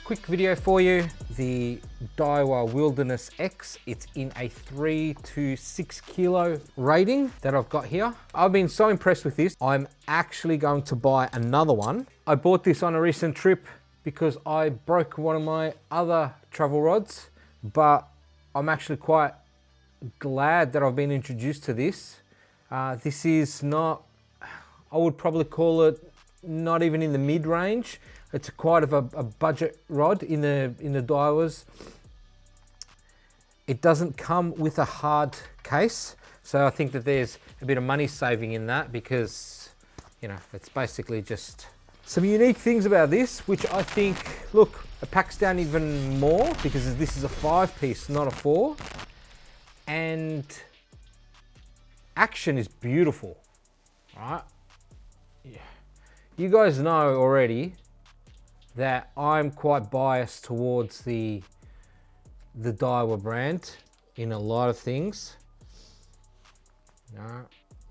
Quick video for you, the Daiwa Wilderness X. It's in a 3 to 6 kilo rating that I've got here. I've been so impressed with this. I'm actually going to buy another one. I bought this on a recent trip because I broke one of my other travel rods, but I'm actually quite glad that I've been introduced to this. This is not, I would probably call it not even in the mid-range. It's quite of a budget rod in the Daiwas. It doesn't come with a hard case, so I think that there's a bit of money saving in that because, you know, it's basically just some unique things about this, which I think, look, it packs down even more because this is a 5-piece, not a 4. And action is beautiful, right? Yeah. You guys know already that I'm quite biased towards the Daiwa brand in a lot of things.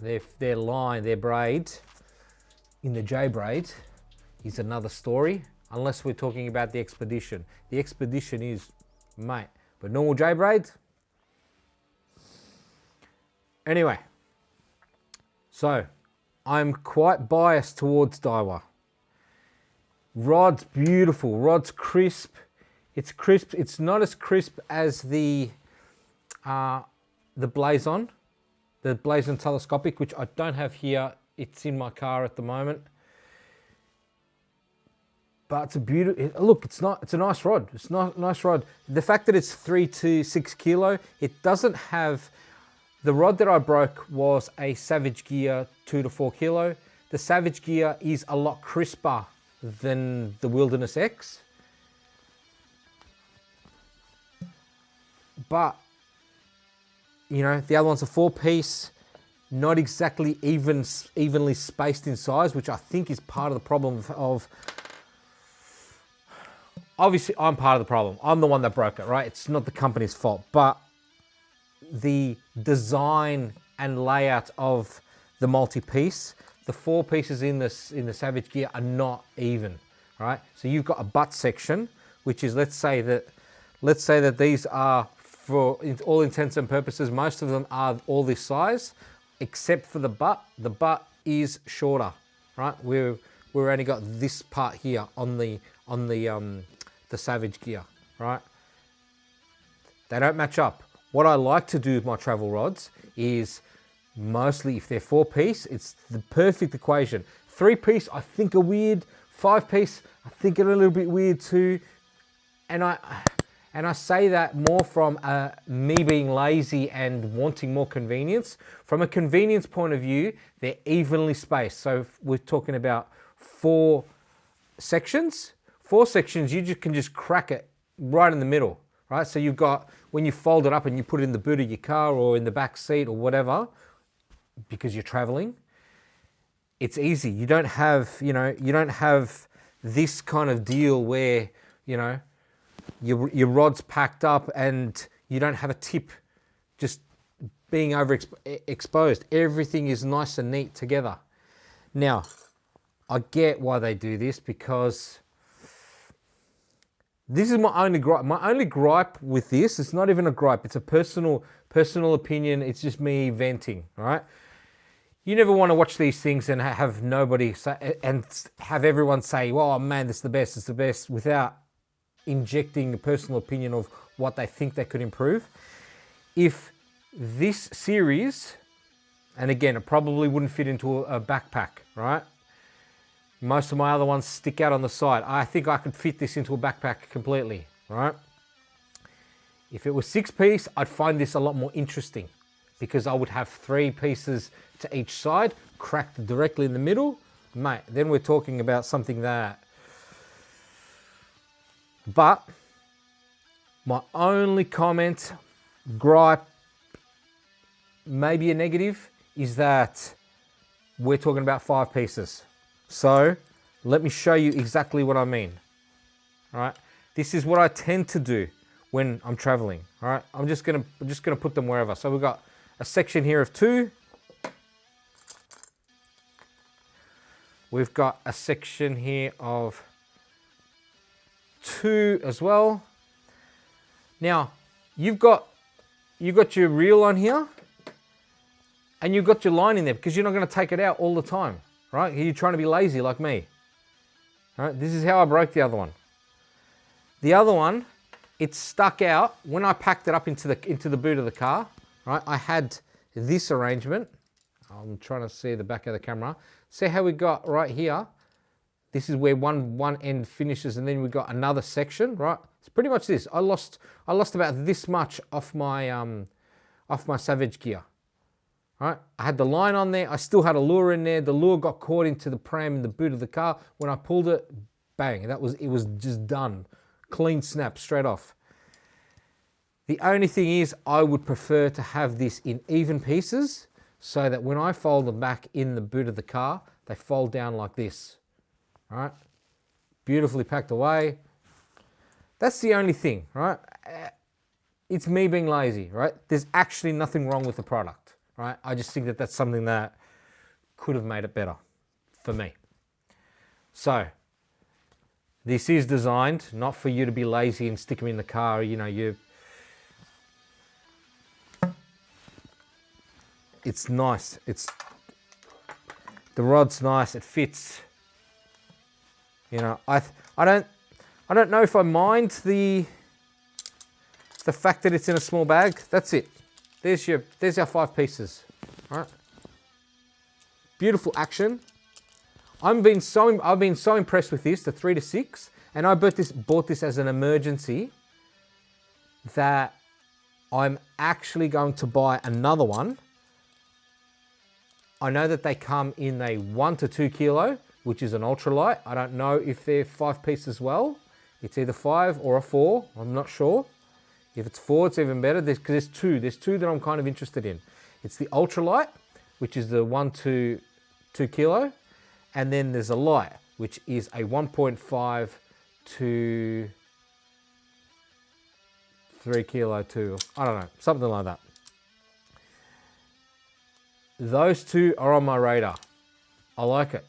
Their line, their braid in the J-braid is another story, unless we're talking about the Expedition. The Expedition is, mate, but normal J-braid. Anyway, so I'm quite biased towards Daiwa. Rod's beautiful, rod's crisp. It's crisp, it's not as crisp as the Blazon Telescopic, which I don't have here. It's in my car at the moment. But it's a beautiful, look, it's a nice rod. It's not a nice rod. The fact that it's 3 to 6 kilo, it doesn't have, the rod that I broke was a Savage Gear 2 to 4 kilo. The Savage Gear is a lot crisper than the Wilderness X. But, you know, the other one's a 4-piece, not exactly evenly spaced in size, which I think is part of the problem of, obviously I'm part of the problem. I'm the one that broke it, right? It's not the company's fault, but the design and layout of the multi-piece, the 4 pieces in the Savage Gear are not even, right? So you've got a butt section, which is, let's say that these are, for all intents and purposes, most of them are all this size, except for the butt. The butt is shorter, right? We've only got this part here on the Savage Gear, right? They don't match up. What I like to do with my travel rods is, mostly if they're 4-piece, it's the perfect equation. 3-piece I think are weird. 5-piece I think are a little bit weird too. And I say that more from me being lazy and wanting more convenience. From a convenience point of view, they're evenly spaced. So if we're talking about 4 sections. 4 sections, you can just crack it right in the middle, right? So you've got, when you fold it up and you put it in the boot of your car or in the back seat or whatever, because you're traveling, it's easy. You don't have, you don't have this kind of deal where, your rod's packed up and you don't have a tip just being overexposed. Everything is nice and neat together. Now, I get why they do this, because this is my only gripe. My only gripe with this, it's not even a gripe, it's a personal opinion. It's just me venting, all right? You never want to watch these things and have nobody say, and have everyone say, "Oh man, this is the best, it's the best," without injecting a personal opinion of what they think they could improve. If this series, and again, it probably wouldn't fit into a backpack, right? Most of my other ones stick out on the side. I think I could fit this into a backpack completely, right? If it was 6-piece, I'd find this a lot more interesting because I would have 3 pieces to each side, cracked directly in the middle. Mate, then we're talking about something that... But my only comment, gripe, maybe a negative, is that we're talking about 5 pieces. So let me show you exactly what I mean. All right, this is what I tend to do when I'm traveling. All right, I'm just gonna put them wherever. So we've got a section here of 2. We've got a section here of 2 as well. Now, you've got your reel on here, and you've got your line in there because you're not going to take it out all the time, right? You're trying to be lazy like me. All right, this is how I broke the other one. The other one, it stuck out when I packed it up into the boot of the car, right? I had this arrangement. I'm trying to see the back of the camera. See how we got right here? This is where one end finishes, and then we got another section, right? It's pretty much this. I lost about this much off my Savage gear. Right? I had the line on there. I still had a lure in there. The lure got caught into the pram in the boot of the car. When I pulled it, bang! It was just done, clean snap, straight off. The only thing is, I would prefer to have this in even pieces, so that when I fold them back in the boot of the car, they fold down like this. Right? Beautifully packed away. That's the only thing, right? It's me being lazy, right? There's actually nothing wrong with the product, right? I just think that that's something that could have made it better for me. So, this is designed not for you to be lazy and stick them in the car. You know, it's nice. The rod's nice. It fits. You know, I don't know if I mind the fact that it's in a small bag. That's it. There's our 5 pieces. All right. Beautiful action. I've been so impressed with this, the 3 to 6, and I bought this as an emergency, that I'm actually going to buy another one. I know that they come in a 1 to 2 kilo, which is an ultralight. I don't know if they're 5 piece as well. It's either 5 or a 4. I'm not sure. If it's 4, it's even better. There's 2. There's 2 that I'm kind of interested in. It's the ultralight, which is the 1 to 2 kilo. And then there's a light, which is a 1.5 to 3 kilo too. I don't know, something like that. Those 2 are on my radar. I like it.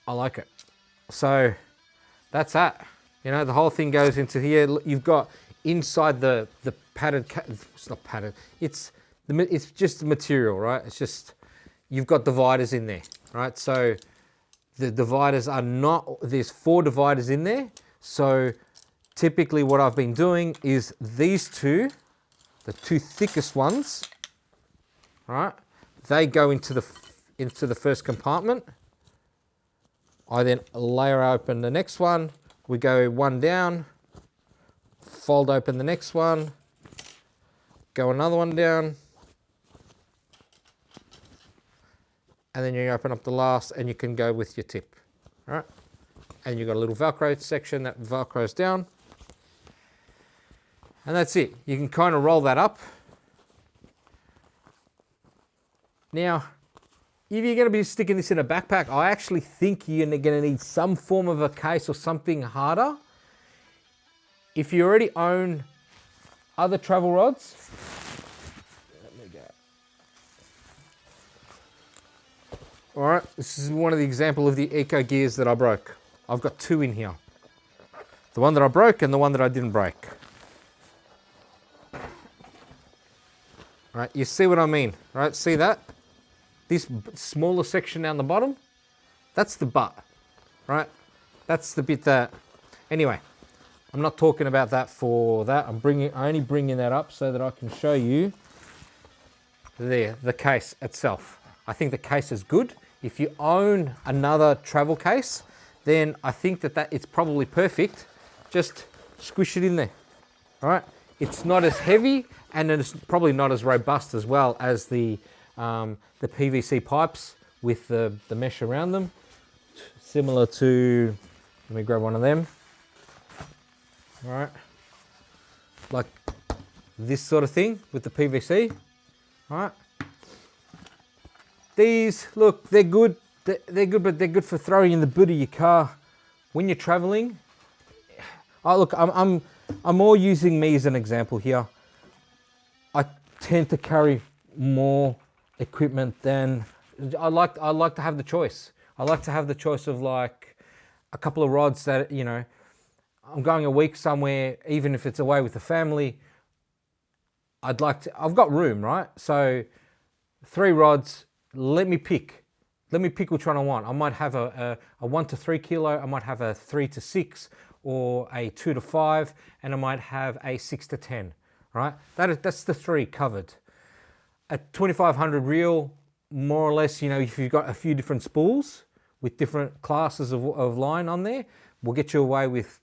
I like it. So that's that. You know, the whole thing goes into here. You've got inside the padded, it's not padded, it's just the material, right? It's just, you've got dividers in there, right? So the dividers are not, there's 4 dividers in there. So typically what I've been doing is these 2, the 2 thickest ones, right? They go into the first compartment. I then layer open the next one. We go 1 down, fold open the next one, go another one down, and then you open up the last, and you can go with your tip, all right? And you've got a little Velcro section that Velcros down, and that's it. You can kind of roll that up. Now, if you're going to be sticking this in a backpack, I actually think you're going to need some form of a case or something harder. If you already own other travel rods, let me go. All right, this is one of the example of the Eco gears that I broke. I've got 2 in here. The one that I broke and the one that I didn't break. All right, you see what I mean, right? See that? This smaller section down the bottom, that's the butt, right? That's the bit that, anyway, I'm not talking about that for that. I'm only bringing that up so that I can show you the case itself. I think the case is good. If you own another travel case, then I think that it's probably perfect. Just squish it in there, all right? It's not as heavy, and it's probably not as robust as well as the PVC pipes with the mesh around them. Similar to, let me grab one of them. All right, like this sort of thing with the PVC. All right, these, look, they're good. They're good, but they're good for throwing in the boot of your car when you're traveling. Oh, look, I'm more using me as an example here. I tend to carry more equipment than I like to have the choice. I like to have the choice of like a couple of rods that, you know, I'm going a week somewhere, even if it's away with the family, I've got room, right? So 3 rods, let me pick which one I want. I might have a 1 to 3 kilo, I might have a 3 to 6, or a 2 to 5, and I might have a 6 to 10, right? That's the 3 covered. A 2500 reel, more or less, you know, if you've got a few different spools with different classes of line on there, will get you away with,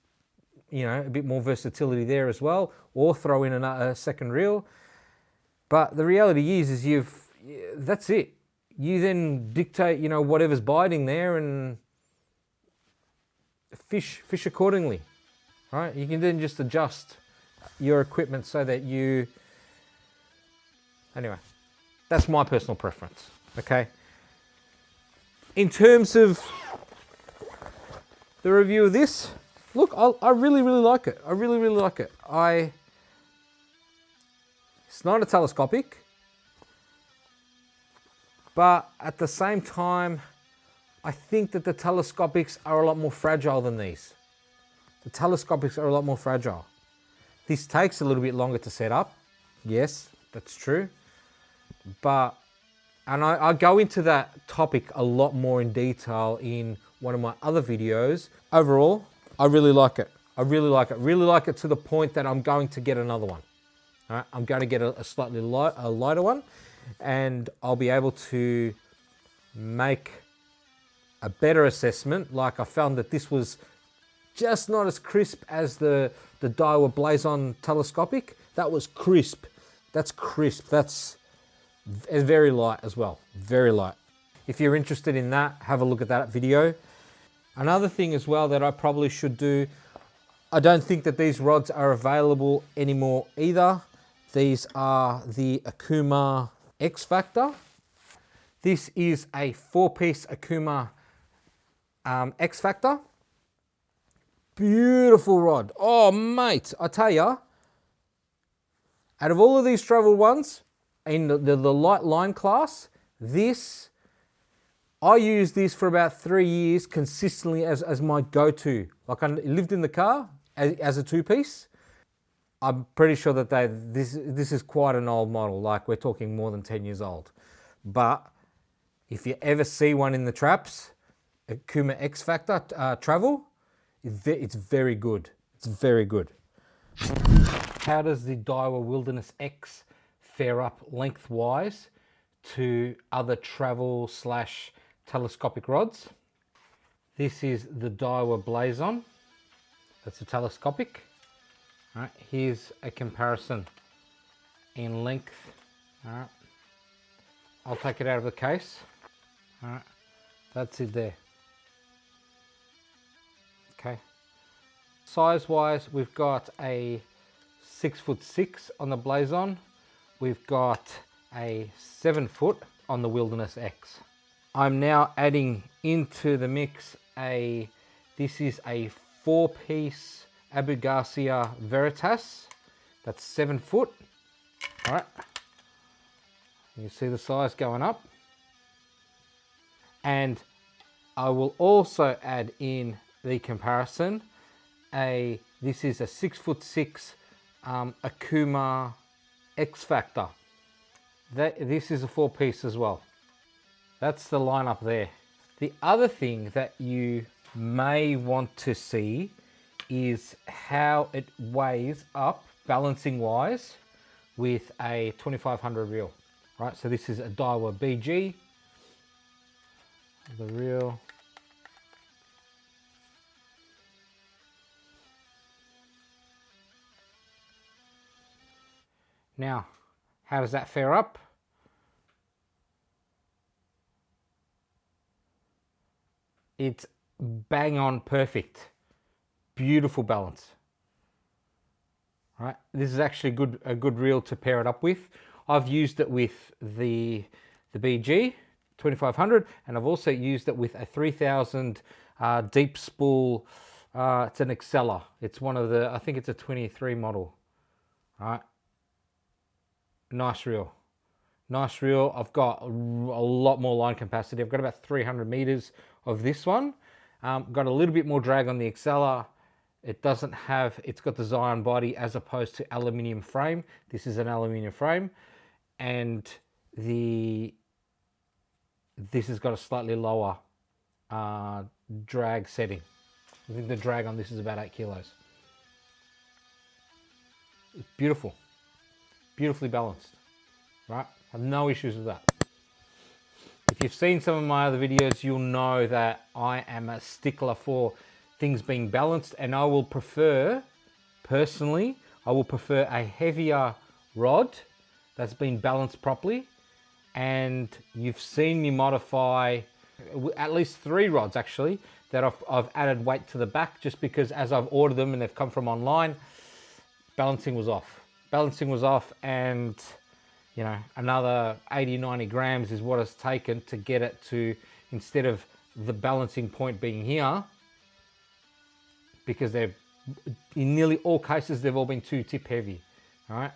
you know, a bit more versatility there as well, or throw in a second reel. But the reality is that's it. You then dictate, you know, whatever's biting there and fish accordingly, right? You can then just adjust your equipment so that anyway, that's my personal preference, okay? In terms of the review of this, look, I really like it. I really like it. It's not a telescopic, but at the same time, I think that the telescopics are a lot more fragile than these. The telescopics are a lot more fragile. This takes a little bit longer to set up. Yes, that's true. But, and I go into that topic a lot more in detail in one of my other videos. Overall, I really like it. I really like it. Really like it to the point that I'm going to get another one. All right, I'm going to get a slightly lighter one, and I'll be able to make a better assessment. Like, I found that this was just not as crisp as the Daiwa Blazon telescopic. That was crisp. That's crisp. That's very light as well. Very light. If you're interested in that, have a look at that video. Another thing as well that I probably should do, I don't think that these rods are available anymore either. These are the Akuma X Factor. This is a 4-piece Akuma X Factor. Beautiful rod. Oh, mate, I tell ya, out of all of these travel ones, in the light line class, I used this for about 3 years consistently as my go-to. Like, I lived in the car as a 2-piece. I'm pretty sure that this is quite an old model. Like, we're talking more than 10 years old. But if you ever see one in the traps, Akuma X Factor travel, it's very good. It's very good. How does the Daiwa Wilderness X fare up lengthwise to other travel / telescopic rods? This is the Daiwa Blazon. That's a telescopic. All right, here's a comparison in length. All right, I'll take it out of the case. All right, that's it there. Okay, size-wise, we've got a 6'6" on the Blazon. We've got a 7 foot on the Wilderness X. I'm now adding into the mix this is a 4-piece Abu Garcia Veritas. That's 7 foot. All right. You see the size going up. And I will also add in the comparison. This is a 6'6" Akuma X Factor. This is a 4-piece as well. That's the lineup there. The other thing that you may want to see is how it weighs up balancing wise with a 2500 reel. Right, so this is a Daiwa BG. The reel. Now, how does that fare up? It's bang on perfect. Beautiful balance. Right, this is actually a good reel to pair it up with. I've used it with the BG 2500, and I've also used it with a 3000 deep spool. It's an Exceller. It's one of I think it's a 23 model. Right, nice reel. Nice reel. I've got a lot more line capacity. I've got about 300 meters of this one. Got a little bit more drag on the Exceller. It doesn't have, it's got the Zion body as opposed to aluminium frame. This is an aluminium frame, and this has got a slightly lower drag setting. I think the drag on this is about 8 kilos. It's beautiful, beautifully balanced, right? I have no issues with that. If you've seen some of my other videos, you'll know that I am a stickler for things being balanced, and I will prefer, personally, I will prefer a heavier rod that's been balanced properly. And you've seen me modify at least 3 rods actually that I've added weight to the back, just because as I've ordered them and they've come from online, balancing was off. Balancing was off, and you know, another 80, 90 grams is what it's taken to get it to, instead of the balancing point being here, because they're, in nearly all cases, they've all been too tip heavy, all right?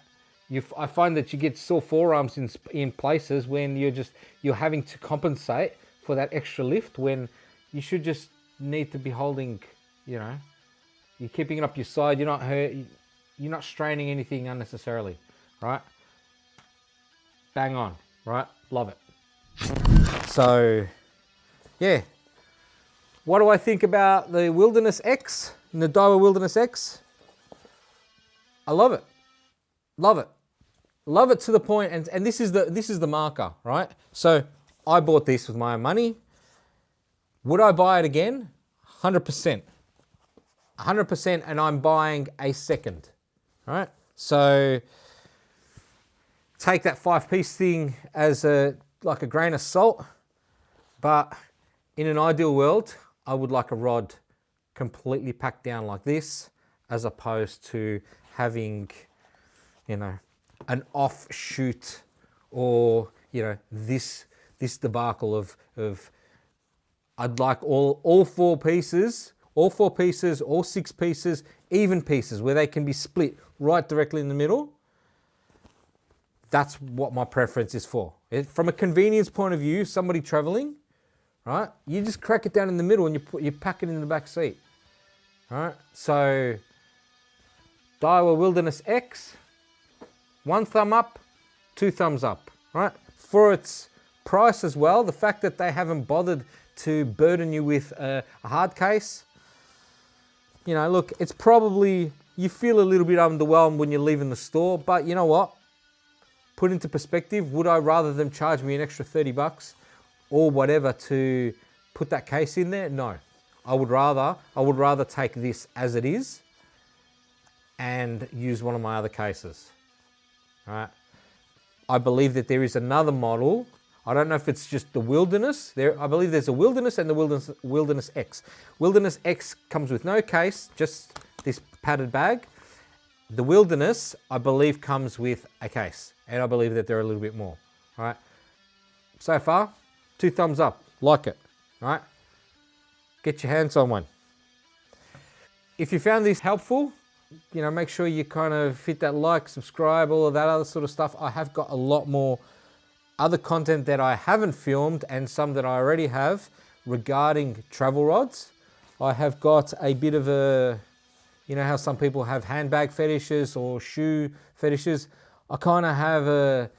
I find that you get sore forearms in places when you're having to compensate for that extra lift, when you should just need to be holding, you know, you're keeping it up your side, you're not hurt, you're not straining anything unnecessarily, right? Bang on, right? Love it. So, yeah. What do I think about the Wilderness X, the Daiwa Wilderness X? I love it. Love it. Love it to the point, and this is the marker, right? So I bought this with my own money. Would I buy it again? 100%. 100%, and I'm buying a second, right? So take that 5-piece thing as like a grain of salt, but in an ideal world, I would like a rod completely packed down like this, as opposed to having, you know, an offshoot, or, you know, this debacle of I'd like all 4 pieces, all 6 pieces, even pieces where they can be split right directly in the middle. That's what my preference is for. From a convenience point of view, somebody traveling, right? You just crack it down in the middle and you pack it in the back seat. All right. So Daiwa Wilderness X, 1 thumb up, 2 thumbs up, right? For its price as well, the fact that they haven't bothered to burden you with a hard case, you know, look, it's probably, you feel a little bit underwhelmed when you're leaving the store, but you know what? Put into perspective, would I rather them charge me an extra 30 bucks or whatever to put that case in there? No. I would rather take this as it is and use one of my other cases. All right. I believe that there is another model. I don't know if it's just the Wilderness. I believe there's a Wilderness and the Wilderness X. Wilderness X comes with no case, just this padded bag. The Wilderness, I believe, comes with a case, and I believe that they're a little bit more. All right. So far, 2 thumbs up. Like it. All right. Get your hands on one. If you found this helpful, you know, make sure you kind of hit that like, subscribe, all of that other sort of stuff. I have got a lot more other content that I haven't filmed, and some that I already have regarding travel rods. I have got a bit of a, you know how some people have handbag fetishes or shoe fetishes. I kind of have a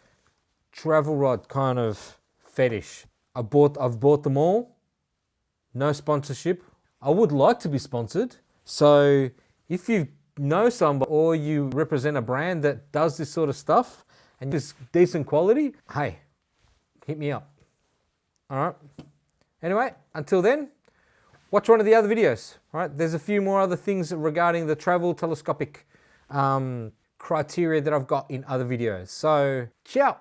travel rod kind of fetish. I've bought them all. No sponsorship. I would like to be sponsored. So if you know somebody or you represent a brand that does this sort of stuff and is decent quality, hey, hit me up. All right. Anyway, until then, watch one of the other videos. All right. There's a few more other things regarding the travel telescopic criteria that I've got in other videos. So, ciao.